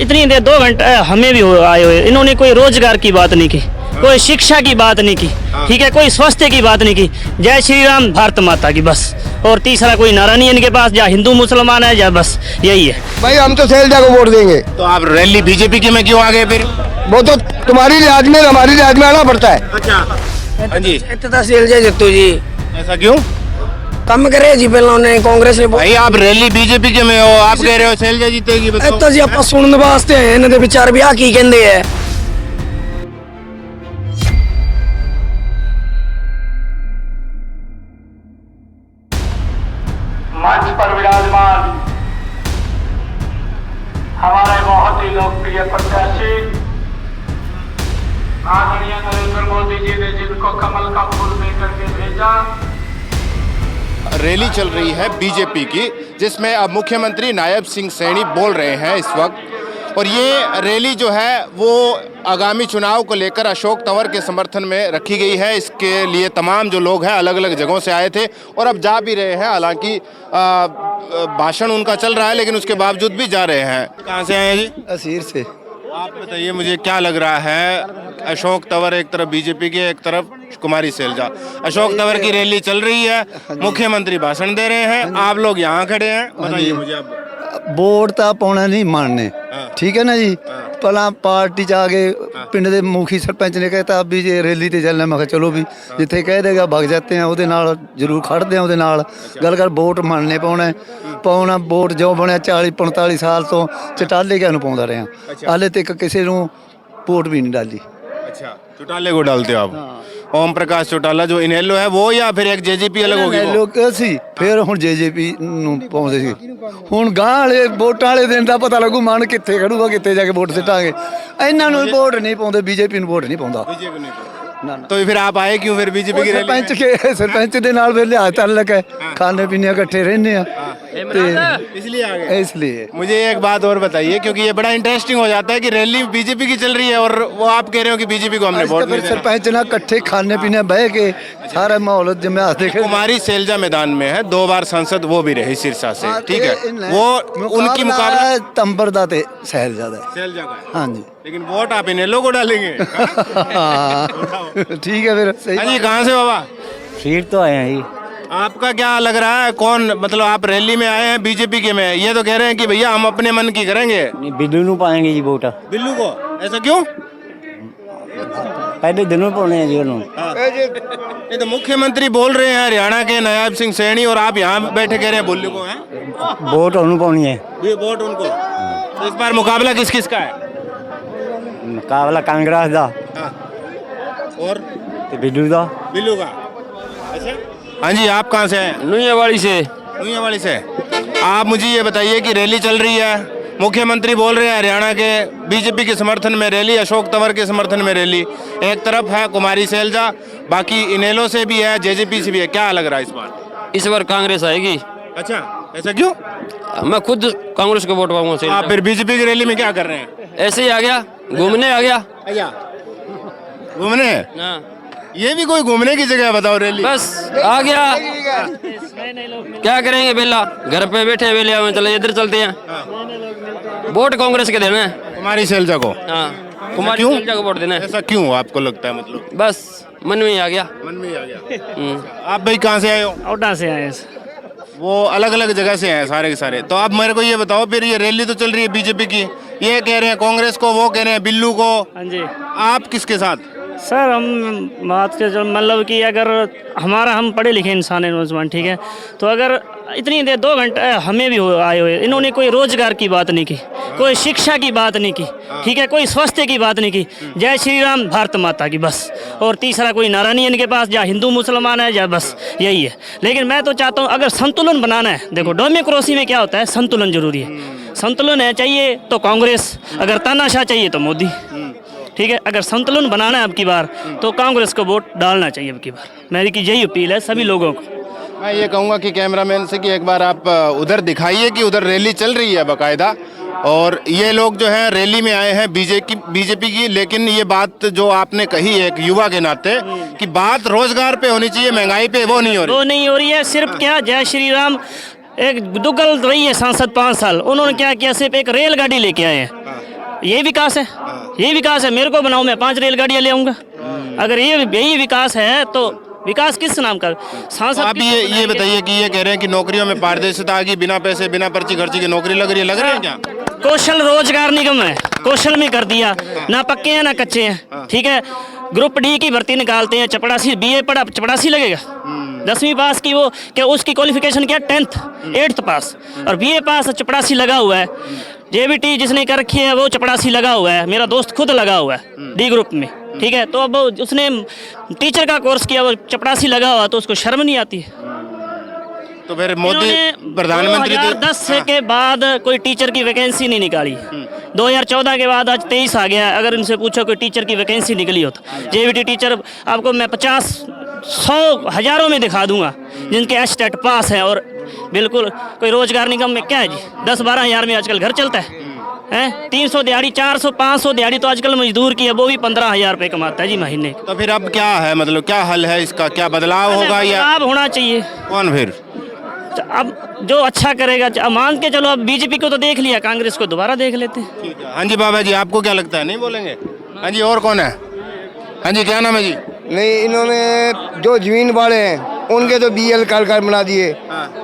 इतनी देर 2 घंटे हमें भी आए हुए, इन्होंने कोई रोजगार की बात नहीं की, कोई शिक्षा की बात नहीं की, ठीक है, कोई स्वास्थ्य की बात नहीं की। जय श्री राम, भारत माता की, बस। और तीसरा कोई नारा नहीं है इनके पास, या हिंदू मुसलमान है या बस यही है। भाई हम तो शैलजा को वोट देंगे। तो आप रैली बीजेपी की में क्यों आ गए फिर? वो तो तुम्हारी लिहाज में हमारी लिहाज में आना पड़ता है। अच्छा, हाँ जी, शैलजा जत्तू जी ऐसा क्यों? कम करे जी पहला उन्हें कांग्रेस ने भाई आप रैली बीजेपी के में हो, आप कह रहे हो शैलजा जीतेगी, बताओ। इतना जी आप सुनने वास्ते हैं, इन्हें विचार भी आ की कहते हैं। मंच पर विराजमान हमारे बहुत ही लोकप्रिय प्रत्याशी आदरणीय नरेंद्र मोदी जी ने जिनको कमल का फूल देकर के भेजा। रैली चल रही है बीजेपी की, जिसमें अब मुख्यमंत्री नायब सिंह सैनी बोल रहे हैं इस वक्त। और ये रैली जो है वो आगामी चुनाव को लेकर अशोक तंवर के समर्थन में रखी गई है। इसके लिए तमाम जो लोग हैं अलग अलग जगहों से आए थे और अब जा भी रहे हैं। हालांकि भाषण उनका चल रहा है, लेकिन उसके बावजूद भी जा रहे हैं। कहाँ से आए हैं जी? असीर से। आप बताइए मुझे, क्या लग रहा है? अशोक तंवर एक तरफ बीजेपी के, एक तरफ कुमारी शैलजा। अशोक तंवर की रैली चल रही है, मुख्यमंत्री भाषण दे रहे हैं, आप लोग यहाँ खड़े हैं, बताइए मुझे आप। वोट ਤਾਂ ਪਾਉਣਾ ਨਹੀਂ ਮੰਨਨੇ, ਠੀਕ ਹੈ ਨਾ ਜੀ। ਪਹਿਲਾਂ ਪਾਰਟੀ 'ਚ ਆ ਗਏ, ਪਿੰਡ ਦੇ ਮੁਖੀ ਸਰਪੰਚ ਨੇ ਕਹਿਤਾ ਵੀ ਜੇ ਰੈਲੀ ਤੇ ਚੱਲਣਾ, ਮੈਂ ਕਿਹਾ ਚਲੋ ਵੀ ਜਿੱਥੇ ਕਹਿ ਦੇਗਾ ਭਗ ਜਾਂਦੇ ਆ, ਉਹਦੇ ਨਾਲ ਜ਼ਰੂਰ ਖੜਦੇ ਆ, ਉਹਦੇ ਨਾਲ ਗੱਲ ਕਰ। ਵੋਟ ਮੰਨਨੇ ਪਾਉਣਾ ਵੋਟ ਜੋ ਬਣਿਆ 40-45 ਸਾਲ ਤੋਂ ਚਟਾਲੇ ਕਿਆਂ ਨੂੰ ਪਾਉਂਦਾ ਰਿਹਾ, ਹਾਲੇ ਤੱਕ ਕਿਸੇ ਨੂੰ ਵੋਟ ਵੀ ਨਹੀਂ ਡਾਲੀ। अच्छा, चौटाले को डालते हो आप? ओम प्रकाश चौटाला जो इनेलो है वो, या फिर एक जेजेपी अलग होगी? ਲੋਕ ਅਸੀਂ ਫਿਰ ਹੁਣ ਜੇਜੇਪੀ ਨੂੰ ਪਾਉਂਦੇ ਸੀ। ਹੁਣ ਗਾਂ ਵਾਲੇ ਵੋਟਾਂ ਵਾਲੇ ਦਿਨ ਦਾ ਪਤਾ ਲੱਗੂ ਮਨ ਕਿੱਥੇ ਖੜੂਗਾ, ਕਿੱਥੇ ਜਾ ਕੇ ਵੋਟ ਸਿੱਟਾਂਗੇ। ਇਹਨਾਂ ਨੂੰ ਵੋਟ ਨਹੀਂ ਪਾਉਂਦੇ, ਬੀਜੇਪੀ ਨੂੰ ਵੋਟ ਨਹੀਂ ਪਾਉਂਦਾ। ਨਾ तो फिर आप आए क्यों फिर बीजेपी की रैली में? ਸਰਪੰਚ ਦੇ ਨਾਲ ਫਿਰ ਲਿਹਾਜ਼ ਤਲਕ ਹੈ, ਖਾਣੇ ਪੀਣੇ इकट्ठे रहने ਆ, इसलिए आ गए। इसलिए मुझे एक बात और बताइए, क्योंकि ये बड़ा इंटरेस्टिंग हो जाता है कि रैली बीजेपी की चल रही है और वो आप कह रहे हो कि बीजेपी को हमने वोट नहीं देना। सरपंच ना इकट्ठे खाने पीने बह के सारा माहौल जमे देखे। कुमारी शैलजा मैदान में है, 2 बार सांसद वो भी रही सिरसा से, ठीक है। वो उनकी मुकाबला तंबर दा ते शैलजा दा। शैलजा का है। हाँ जी, लेकिन वोट आप इनेलो को डालेंगे? ठीक है फिर सही। हाँ जी, कहाँ से बाबा? सीट तो आए हैं जी। आपका क्या लग रहा है, कौन, मतलब आप रैली में आए हैं बीजेपी के में, ये तो कह रहे हैं कि भैया हम अपने मन की करेंगे। नहीं, बिल्लू नू पाएंगे जी वोट। बिल्लू को? ऐसा क्यों? पहले दिनों पाने हैं जी उन्होंने। ये तो मुख्यमंत्री बोल रहे हैं हरियाणा के नायब सिंह सैनी, और आप यहाँ बैठे कह रहे हैं बिल्लू को हैं? वोट उन्होंने पानी है। ये वोट उनको। तो इस बार मुकाबला किस किस का है? मुकाबला कांग्रेस दा और ते बिल्लू दा। बिल्लू का। अच्छा, हाँ जी, आप कहाँ से हैं? नुइयावाड़ी से। नुइयावाड़ी से। आप मुझे ये बताइए कि रैली चल रही है, मुख्यमंत्री बोल रहे हैं हरियाणा के बीजेपी के समर्थन में रैली, अशोक तंवर के समर्थन में रैली। एक तरफ है कुमारी शैलजा, बाकी इनेलो से भी है, जेजेपी से भी है। क्या लग रहा है इस बार? इस बार कांग्रेस आएगी। अच्छा, ऐसा क्यों? मैं खुद कांग्रेस को वोट पाऊंगा। आप फिर बीजेपी की रैली में क्या कर रहे हैं? ऐसे ही आ गया, घूमने आ गया। घूमने? हाँ। ये भी कोई घूमने की जगह है, बताओ रैली? बस आ गया, क्या करेंगे बेला, घर पे बैठे बेले में, चले इधर चलते हैं। वोट कांग्रेस के देना है, कुमारी शैलजा को। हाँ, कुमारी क्यों? शैलजा को वोट देना है। ऐसा क्यों आपको लगता है? मतलब बस मन में ही आ गया। मन में ही आ गया। आप भाई कहाँ से आए हो? औटा से आए। वो अलग अलग जगह से हैं सारे के सारे। तो आप मेरे को ये बताओ, फिर ये रैली तो चल रही है बीजेपी की, ये कह रहे हैं कांग्रेस को, वो कह रहे हैं बिल्लू को, हाँ जी आप किसके साथ? सर, हम बात के जो मतलब कि अगर हम पढ़े लिखे इंसान हैं, नौजवान, ठीक है, तो अगर इतनी देर 2 घंटे हमें भी आए हुए, इन्होंने कोई रोजगार की बात नहीं की, कोई शिक्षा की बात नहीं की, ठीक है, कोई स्वास्थ्य की बात नहीं की। जय श्री राम, भारत माता की, बस। और तीसरा कोई नारा नहीं है इनके पास, या हिंदू मुसलमान है या बस यही है। लेकिन मैं तो चाहता हूँ अगर संतुलन बनाना है, देखो डेमोक्रेसी में क्या होता है, संतुलन जरूरी है। संतुलन है चाहिए तो कांग्रेस, अगर तानाशाह चाहिए तो मोदी, ठीक है। अगर संतुलन बनाना है अब की बार तो कांग्रेस को वोट डालना चाहिए अब की बार। मेरी की यही अपील है सभी लोगों को। मैं ये कहूँगा कि कैमरामैन से कि एक बार आप उधर दिखाइए कि उधर रैली चल रही है बाकायदा, और ये लोग जो है रैली में आए हैं बीजेपी की। लेकिन ये बात जो आपने कही है एक युवा के नाते कि बात रोजगार पे होनी चाहिए, महंगाई पे वो नहीं हो रही। वो नहीं हो रही है। सिर्फ क्या, जय श्री राम एक दुगल रही है सांसद 5 साल, उन्होंने क्या किया, सिर्फ एक रेलगाड़ी लेके आए हैं, ये विकास है, ये विकास है। मेरे को बनाओ, मैं 5 रेलगाड़ियाँ ले आऊँगा। अगर ये यही विकास है तो विकास किस नाम का? सांसद आप ये बताइए कि ये कह रहे हैं कि नौकरियों में पारदर्शिता आ गई, बिना पैसे बिना पर्ची खर्ची की नौकरी लग रही है क्या? कौशल रोजगार निगम है, कौशल में कर दिया, ना पक्के हैं ना कच्चे हैं, ठीक है। ग्रुप डी की भर्ती निकालते हैं, चपड़ासी बीए पढ़ा चपड़ासी लगेगा। 10वीं पास की वो क्या, उसकी क्वालिफिकेशन क्या, 10th 8th पास, और बीए पास चपड़ासी लगा हुआ है। जेबीटी जिसने कर रखी है वो चपड़ासी लगा हुआ है, मेरा दोस्त खुद लगा हुआ है डी ग्रुप में, ठीक है। तो अब उसने टीचर का कोर्स किया, वो चपड़ासी लगा हुआ, तो उसको शर्म नहीं आती है। तो फिर मोदी प्रधानमंत्री 2010 के बाद कोई टीचर की वैकेंसी नहीं निकाली। 2014 के बाद आज 23 आ गया, अगर इनसे पूछो कोई टीचर की वैकेंसी निकली हो तो जेबीटी टीचर आपको मैं 50, 100, हजारों में दिखा दूंगा जिनके एस्टेट पास है। और बिल्कुल कोई रोजगार निगम में क्या है जी, 10-12 हज़ार में आजकल घर चलता है। 300 दिहाड़ी, 400, 500 दिहाड़ी तो आजकल मजदूर की है, वो भी 15,000 रुपये कमाता है जी महीने। तो फिर अब क्या है, मतलब क्या हल है इसका, क्या बदलाव होगा या बदलाव होना चाहिए? कौन फिर? अब जो अच्छा करेगा, अब मान के चलो, अब बीजेपी को तो देख लिया, कांग्रेस को दोबारा देख लेते हैं। ठीक है। हाँ जी बाबा जी, आपको क्या लगता है? नहीं बोलेंगे? हाँ जी, और कौन है? हाँ जी, क्या नाम है जी? नहीं, इन्होंने जो जमीन वाले हैं उनके तो BL कार्ड बना दिए।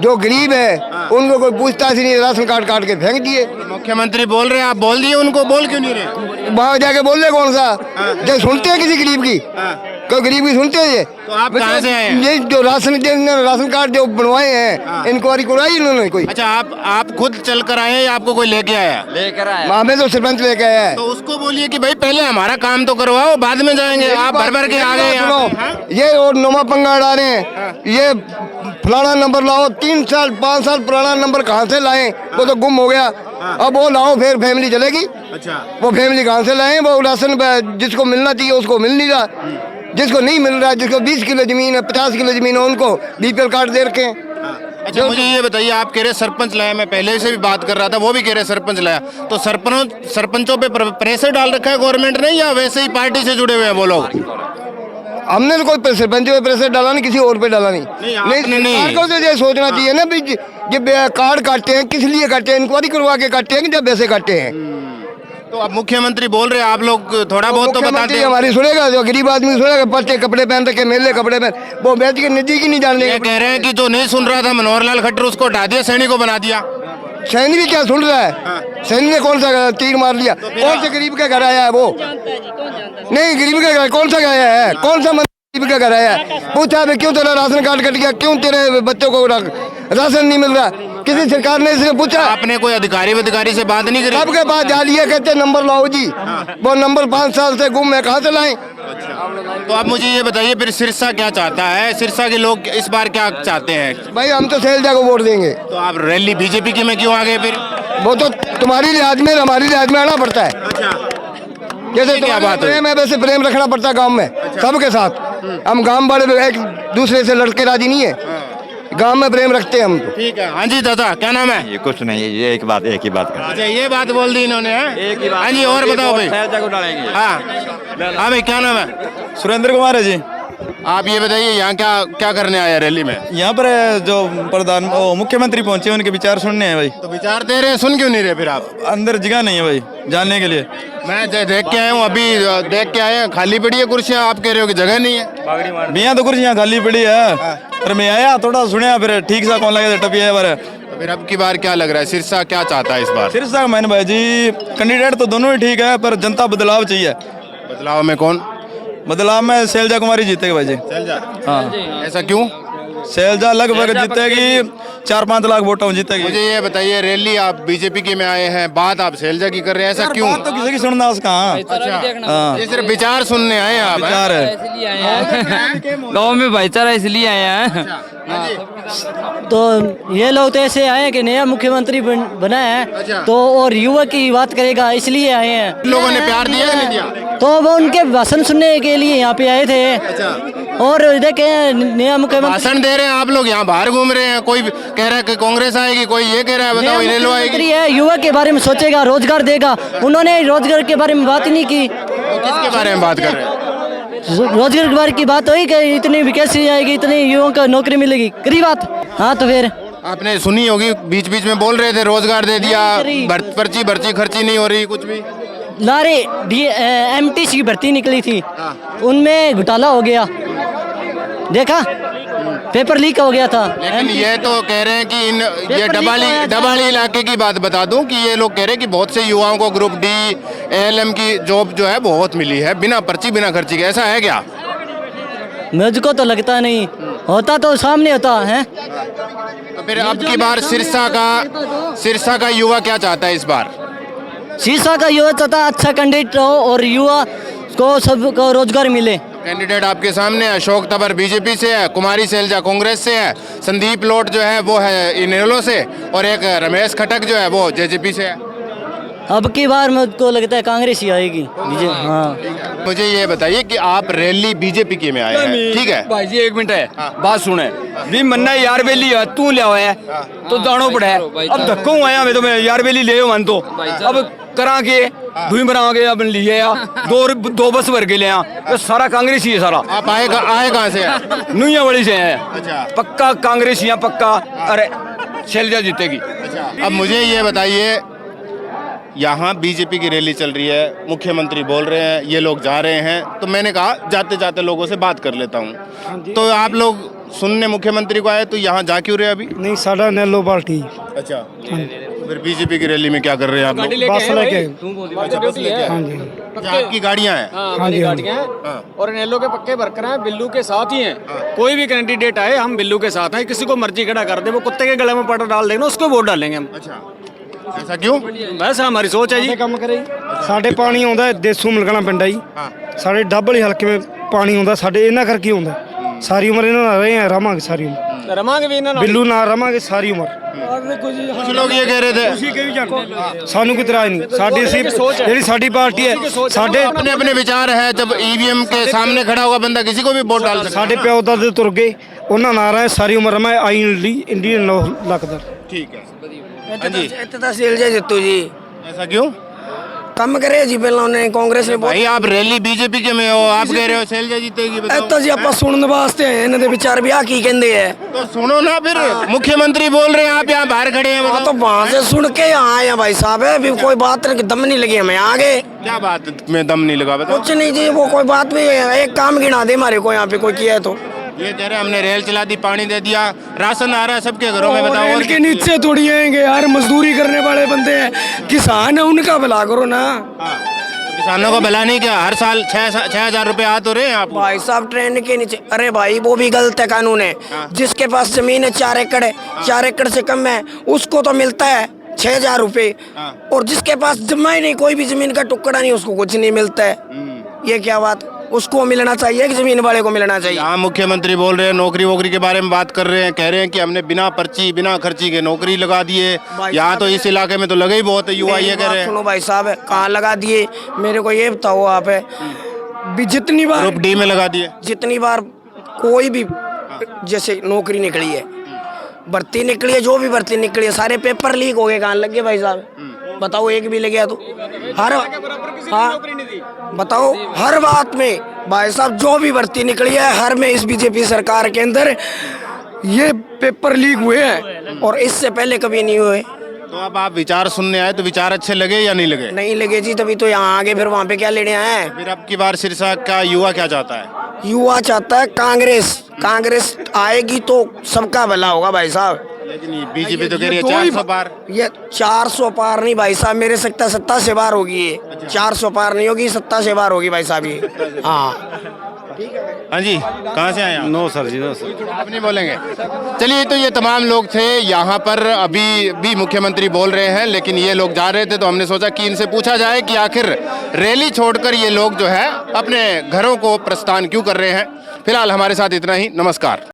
जो गरीब है उनको कोई पूछताछ ही नहीं, राशन कार्ड काट के फेंक दिए। मुख्यमंत्री बोल रहे हैं, आप बोल दिए उनको, बोल क्यों नहीं रहे? वहाँ जाके बोल रहे कौन सा, जब सुनते हैं किसी गरीब की, कोई गरीब की सुनते हैं? ये तो आप कहाँ से आए हैं? ये जो राशन कार्ड जो बनवाए हैं, इंक्वायरी कराई इन्होंने कोई? अच्छा, आप खुद चल कर आए या आपको कोई लेके आया? वहाँ में तो सरपंच लेके आया है। तो उसको बोलिए कि भाई पहले हमारा काम तो करवाओ, बाद में जाएंगे। आप भर के आ गए यहाँ पे। ये और नोमा पंगा डाल रहे हैं, ये फलाना नंबर लाओ, 3 साल 5 साल पुराना नंबर कहाँ से लाएं? वो तो गुम हो गया, अब वो लाओ फिर फैमिली चलेगी। अच्छा, वो फैमिली कहाँ से लाएं? वो राशन जिसको मिलना चाहिए उसको मिल नहीं रहा, जिसको नहीं मिल रहा, जिसको 20 किलो जमीन है, 50 किलो जमीन है, उनको BPL कार्ड दे रखे हैं। अच्छा, मुझे ये बताइए, आप कह रहे सरपंच लाया, मैं पहले से भी बात कर रहा था, वो भी कह रहे सरपंच लाया, तो सरपंचों पे प्रेशर डाल रखा है गवर्नमेंट ने या वैसे ही पार्टी से जुड़े हुए हैं वो लोग? हमने तो कोई सरपंच पे प्रेशर डाला नहीं, किसी और पे डाला नहीं। सरकार को तो ये सोचना चाहिए ना भी, ये कार्ड काटते हैं किस लिए काटते हैं? इंक्वायरी करवा के काटते हैं कि जब वैसे काटते हैं? तो अब मुख्यमंत्री बोल रहे हैं, आप लोग थोड़ा बहुत तो बताते हैं। हमारी सुनेगा, जो गरीब आदमी सुनेगा, पत्ते कपड़े पहन रखे, मेले कपड़े पहन, वो बेच के निजी की नहीं जान ये कह रहे हैं कि जो नहीं सुन रहा था मनोहर लाल खट्टर, उसको हटा दिया, सैनी को बना दिया। सैनी भी क्या सुन रहा है? सैनी ने कौन सा तीर मार लिया? कौन से गरीब का घर आया है वो? नहीं, गरीब का घर कौन सा आया है? कौन सा गरीब का घर आया है? पूछा भी क्यों तेरा राशन कार्ड कट गया, क्यों तेरे बच्चों को राशन नहीं मिल रहा? किसी सरकार ने इसने पूछा? आपने कोई अधिकारी से बात नहीं करी? सबके पास जा लिया, कहते नंबर लाओ जी, वो नंबर 5 साल से गुम है, कहाँ से लाएं? तो आप मुझे ये बताइए, फिर सिरसा क्या चाहता है? सिरसा के लोग इस बार क्या चाहते हैं? भाई हम तो शैलजा को वोट देंगे। तो आप रैली बीजेपी की में क्यों आ गए फिर? वो तो तुम्हारी लिहाज में हमारी लिहाज में आना पड़ता है। जैसे क्या बात है? प्रेम है वैसे प्रेम रखना पड़ता है गांव में, सबके साथ। हम गांव वाले एक दूसरे से लड़के राजी नहीं है, गांव में प्रेम रखते हैं हम तो। ठीक है। हाँ जी दादा, क्या नाम है? ये कुछ नहीं, ये एक ही बात कर। अच्छा, ये बात बोल दी इन्होंने, एक ही बात। हाँ जी, और बताओ भाई। हाँ भाई, क्या नाम है? सुरेंद्र कुमार है जी। आप ये बताइए, यहाँ क्या करने आए रैली में? यहाँ पर जो मुख्यमंत्री पहुंचे उनके विचार सुनने हैं भाई। तो विचार दे रहे हैं, सुन क्यों नहीं रहे फिर आप? अंदर जगह नहीं है भाई जानने के लिए। मैं देख के आया हूँ, अभी देख के आए हैं, खाली पड़ी है कुर्सियाँ, आप कह रहे हो कि जगह नहीं है। भैया तो कुर्सियाँ खाली पड़ी है, पर मैं आया थोड़ा सुनया, फिर ठीक सा कौन लगे टपिया पर। तो फिर अब की बार क्या लग रहा है, सिरसा क्या चाहता है इस बार? सिरसा का मैंने भाई जी, कैंडिडेट तो दोनों ही ठीक है, पर जनता बदलाव चाहिए। बदलाव में कौन? बदलाव में शैलजा कुमारी जीतेगी भाई जी। शैलजा? हाँ। ऐसा क्यों? शैलजा लगभग जीतेगी, 4-5 लाख वोटों जीतेगी। मुझे ये बताइए, रैली आप बीजेपी की में आए हैं, बात आप शैलजा की कर रहे हैं, ऐसा क्यों? बात तो किसी की सुनना उसका। हाँ, ये सिर्फ विचार सुनने आए हैं आप? विचार है, गाँव में भाईचारा इसलिए आए हैं। तो ये लोग तो ऐसे आए हैं कि नया मुख्यमंत्री बना है, तो और युवक की बात करेगा इसलिए आए हैं। लोगों ने प्यार दिया नहीं दिया? तो वो उनके भाषण सुनने के लिए यहाँ पे आए थे। और देखे नया मुख्यमंत्री भाषण दे रहे हैं, आप लोग यहाँ बाहर घूम रहे हैं, कोई कह रहा है कि कांग्रेस आएगी, कोई ये कह रहा है बताओ इनेलो आएगी। है, युवक के बारे में सोचेगा, रोजगार देगा। उन्होंने रोजगार के बारे में बात ही नहीं की। तो किसके बारे में बात कर रहे हैं? रोजगार के बारे की बात हुई कि इतनी वैकेंसी आएगी, इतनी युवाओं को नौकरी मिलेगी, करी बात। हाँ तो फिर आपने सुनी होगी, बीच बीच में बोल रहे थे रोजगार दे दिया, पर्ची खर्ची नहीं हो रही कुछ भी। लारे MTC की भर्ती निकली थी, उनमें घोटाला हो गया, देखा पेपर लीक हो गया था। लेकिन ये तो कह रहे हैं कि ये डबाली इलाके की बात बता दूं कि ये लोग कह रहे हैं कि बहुत से युवाओं को ग्रुप डी ALM की जॉब जो है बहुत मिली है बिना पर्ची बिना खर्ची के, ऐसा है क्या? मुझको तो लगता नहीं, होता तो सामने होता है। तो फिर अब की बार सिरसा का युवा क्या चाहता है इस बार? शीशा का युवा चाहता अच्छा कैंडिडेट हो और युवा को सबको रोजगार मिले। कैंडिडेट आपके सामने है, अशोक तंवर बीजेपी से है, कुमारी सैलजा कांग्रेस से है, संदीप लोट जो है वो है इनेलो से, और एक रमेश खटक जो है वो JJP से है। अब की बार मुझको लगता है कांग्रेस ही आएगी। हाँ, मुझे ये बताइए कि आप रैली बीजेपी के में आए हैं, ठीक है भाई जी एक मिनट है, बात सुने भी मन्ना यार बेली है तू ले आया तो दानो पड़ा है, अब धक्को आया मैं तो मैं यार बेली ले मन तो अब करा के दुई बना के अब लिए दो बस भर के ले तो सारा कांग्रेस ही है सारा। आप आए कहाँ से हैं? नुइया वाली से है, अच्छा। पक्का कांग्रेस यहाँ पक्का, अरे शैलजा जीतेगी। अब मुझे ये बताइए, यहाँ बीजेपी की रैली चल रही है, मुख्यमंत्री बोल रहे हैं, ये लोग जा रहे हैं, तो मैंने कहा जाते जाते लोगों से बात कर लेता हूँ। तो आप लोग सुनने मुख्यमंत्री को आए तो यहाँ जा क्यों रहे अभी? नहीं साडा नेलो पार्टी। अच्छा, फिर बीजेपी की रैली में क्या कर रहे हैं आप लोग? बस लेके। अच्छा, बस लेके आए। हाँ जी, अच्छा, आपकी गाड़ियाँ हैं? हाँ जी, गाड़ियाँ हैं और नेलो के पक्के वर्कर हैं, बिल्लू के साथ ही हैं। कोई भी कैंडिडेट आए हम बिल्लू के साथ हैं, किसी को मर्जी खड़ा कर दे, वो कुत्ते के गले में पटा डाल देंगे उसको वोट डालेंगे हम। अच्छा, ऐसा क्यों? वैसा हमारी सोच है जी। ਕੰਮ ਕਰੇ ਸਾਡੇ ਪਾਣੀ ਆਉਂਦਾ ਦੇਸੂ ਮਿਲਕਣਾ ਪਿੰਡ ਆ ਜੀ, ਸਾਡੇ ਡੱਬ ਵਾਲੀ ਹਲਕੇ ਵਿੱਚ ਪਾਣੀ ਆਉਂਦਾ, ਸਾਡੇ ਇਹਨਾਂ ਕਰਕੇ ਆਉਂਦਾ, ਸਾਰੀ ਉਮਰ ਇਹਨਾਂ ਨਾਲ ਰਹੇ ਆ, ਰਵਾਂਗੇ ਸਾਰੀ ਉਮਰ, ਰਵਾਂਗੇ ਵੀ ਇਹਨਾਂ ਨਾਲ, ਬਿੱਲੂ ਨਾਲ ਰਵਾਂਗੇ ਸਾਰੀ ਉਮਰ। कुछ लोग ये कह रहे थे ਤੁਸੀਂ ਕਹੀ ਜਾਂਦੇ ਸਾਨੂੰ ਕੋਈ ਇਤਰਾਜ਼ ਨਹੀਂ, ਸਾਡੀ ਅਸੀਂ ਜਿਹੜੀ ਸਾਡੀ ਪਾਰਟੀ ਹੈ, ਸਾਡੇ अपने अपने विचार है, जब EVM के सामने खड़ा होगा बंदा किसी को भी वोट डाल सकता ਸਾਡੇ ਪਿਓ ਦਾਦੇ ਤੁਰ ਗਏ, ਉਹਨਾਂ ਨਾਲ ਰਹੇ ਸਾਰੀ ਉਮਰ, ਮੈਂ ਆਈ ਇੰਡੀਅਨ ਲੱਗਦਾ। ठीक है। हाँ जी, ਇੱਥੇ ਤਾਂ ਸੈਲਜਾ ਜਿੱਤੂ ਜੀ। ऐसा क्यों? ਕੰਮ ਕਰੇ ਜੀ ਪਹਿਲਾਂ ਉਹਨੇ ਕਾਂਗਰਸ ਨੇ भाई आप रैली बीजेपी के में हो, आप कह रहे हो शैलजा जीतेगी, बताओ। ਇੱਥੇ ਜੀ ਆਪਾਂ ਸੁਣਨ ਵਾਸਤੇ ਆਏ ਇਹਨਾਂ ਦੇ ਵਿਚਾਰ ਵੀ ਆ ਕੀ ਕਹਿੰਦੇ ਐ। तो सुनो ना, फिर मुख्यमंत्री बोल रहे हैं, आप यहाँ बाहर खड़े हैं, हाँ बताओ। तो वहाँ से सुन के यहाँ आए हैं भाई साहब, अभी कोई बात दम नहीं लगी हमें आगे। क्या बात में दम नहीं लगा, बताओ। कुछ नहीं जी, वो कोई बात भी है, एक काम गिना दे हमारे को यहाँ पे कोई किया है तो। ये कह रहे हमने रेल चला दी, पानी दे दिया, राशन आ रहा है सबके घरों में, बताओ। और इनके नीचे थोड़ी आएंगे यार, मजदूरी करने वाले बंदे हैं, किसान है, उनका भला करो ना। हाँ, किसानों को भला नहीं, क्या हर साल 6,000 रुपए आ तो रहे हैं आप? भाई साहब ट्रेन के नीचे, अरे भाई वो भी गलत है कानून है। जिसके पास जमीन है 4 एकड़ है, 4 एकड़ से कम है, उसको तो मिलता है 6,000 रुपए, और जिसके पास जमा ही नहीं, कोई भी जमीन का टुकड़ा नहीं, उसको कुछ नहीं मिलता है। ये क्या बात? उसको मिलना चाहिए कि जमीन वाले को मिलना चाहिए? यहाँ मुख्यमंत्री बोल रहे हैं, नौकरी वोकरी के बारे में बात कर रहे हैं, कह रहे हैं कि हमने बिना पर्ची बिना खर्ची के नौकरी लगा दिए। यहाँ तो इस इलाके में तो लगे ही बहुत है, युवा ये कह रहे हैं। सुनो भाई साहब, कहाँ लगा दिए मेरे को ये बताओ आप, भी जितनी बार ग्रुप डी में लगा दिए, जितनी बार कोई भी जैसे नौकरी निकली है, भर्ती निकली है, जो भी भर्ती निकली है, सारे पेपर लीक हो गए, कहाँ लग गए भाई साहब? बताओ, एक भी लग गया तो हर, हाँ बताओ, हर बात में भाई साहब जो भी भर्ती निकली है, हर में इस बीजेपी सरकार के अंदर ये पेपर लीक हुए हैं, और इससे पहले कभी नहीं हुए। तो अब आप विचार सुनने आए तो विचार अच्छे लगे या नहीं लगे? नहीं लगे जी, तभी तो यहाँ आगे, फिर वहाँ पे क्या लेने आए हैं? फिर अब की बार सिरसा का युवा क्या चाहता है? युवा चाहता है कांग्रेस, कांग्रेस आएगी तो सबका भला होगा भाई साहब। लेकिन बीजेपी तो कह रही है 400 पार। ये 400 पार नहीं भाई साहब, मेरे सकता 70 से बार होगी ये। 400 पार नहीं होगी, 70 से बार होगी भाई साहब ये। हाँ हाँ जी, कहाँ से आए आप? नो सर जी, नो सर, आप नहीं बोलेंगे। चलिए, तो ये तमाम लोग थे यहाँ पर, अभी भी मुख्यमंत्री बोल रहे हैं, लेकिन ये लोग जा रहे थे, तो हमने सोचा कि इनसे पूछा जाए कि आखिर रैली छोड़कर ये लोग जो है अपने घरों को प्रस्थान क्यों कर रहे हैं। फिलहाल हमारे साथ इतना ही, नमस्कार।